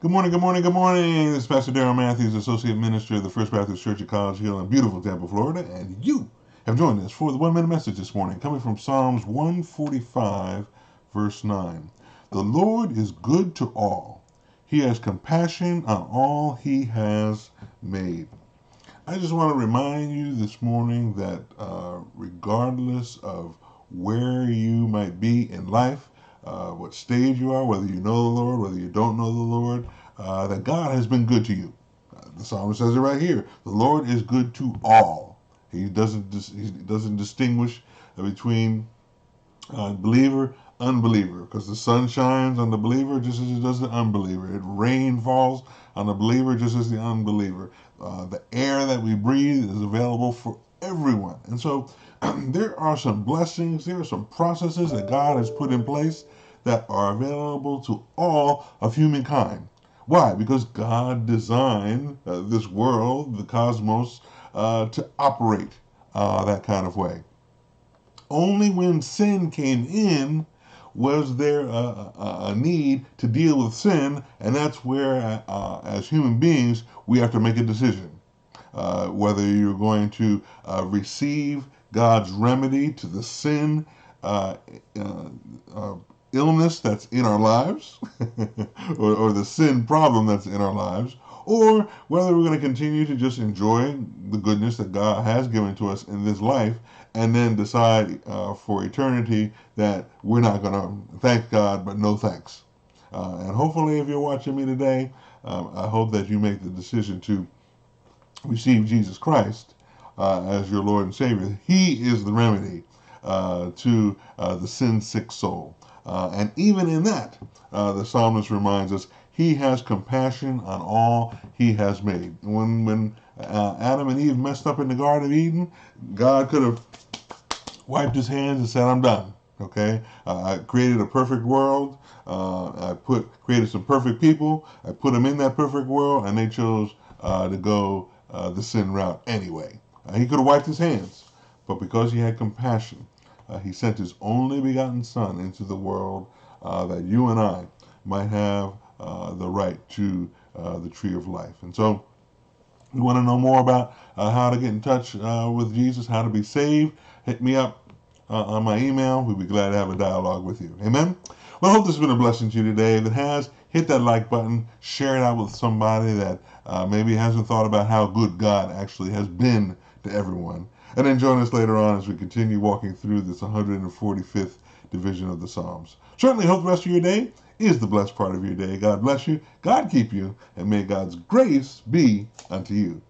Good morning, good morning, good morning. This is Pastor Darrell Matthews, Associate Minister of the First Baptist Church at College Hill in beautiful Tampa, Florida. And you have joined us for the 1 minute message this morning, coming from Psalms 145, verse 9. The Lord is good to all. He has compassion on all he has made. I just want to remind you this morning that regardless of where you might be in life, what stage you are, whether you know the Lord, whether you don't know the Lord, that God has been good to you. The psalmist says it right here. The Lord is good to all. He doesn't distinguish between believer, unbeliever, because the sun shines on the believer just as it does the unbeliever. It rain falls on the believer just as the unbeliever. The air that we breathe is available for everyone. And so there are some blessings, there are some processes that God has put in place that are available to all of humankind. Why? Because God designed this world, the cosmos, to operate that kind of way. Only when sin came in was there a need to deal with sin, and that's where, as human beings, we have to make a decision. Whether you're going to receive God's remedy to the sin uh, uh, uh, illness that's in our lives, or the sin problem that's in our lives, or whether we're going to continue to just enjoy the goodness that God has given to us in this life and then decide for eternity that we're not going to thank God, but no thanks. And hopefully, if you're watching me today, I hope that you make the decision to receive Jesus Christ as your Lord and Savior. He is the remedy to the sin sick soul. And even in that, the psalmist reminds us he has compassion on all he has made. When Adam and Eve messed up in the Garden of Eden, God could have wiped his hands and said, I'm done. Okay, I created a perfect world. Created some perfect people. I put them in that perfect world, and they chose to go the sin route anyway. He could have wiped his hands, but because he had compassion, he sent his only begotten Son into the world that you and I might have the right to the tree of life. And so, you want to know more about how to get in touch with Jesus, how to be saved, hit me up on my email. We'd be glad to have a dialogue with you. Amen? Well, I hope this has been a blessing to you today. If it has, hit that like button, share it out with somebody that maybe hasn't thought about how good God actually has been to everyone. And then join us later on as we continue walking through this 145th division of the Psalms. Certainly hope the rest of your day is the blessed part of your day. God bless you, God keep you, and may God's grace be unto you.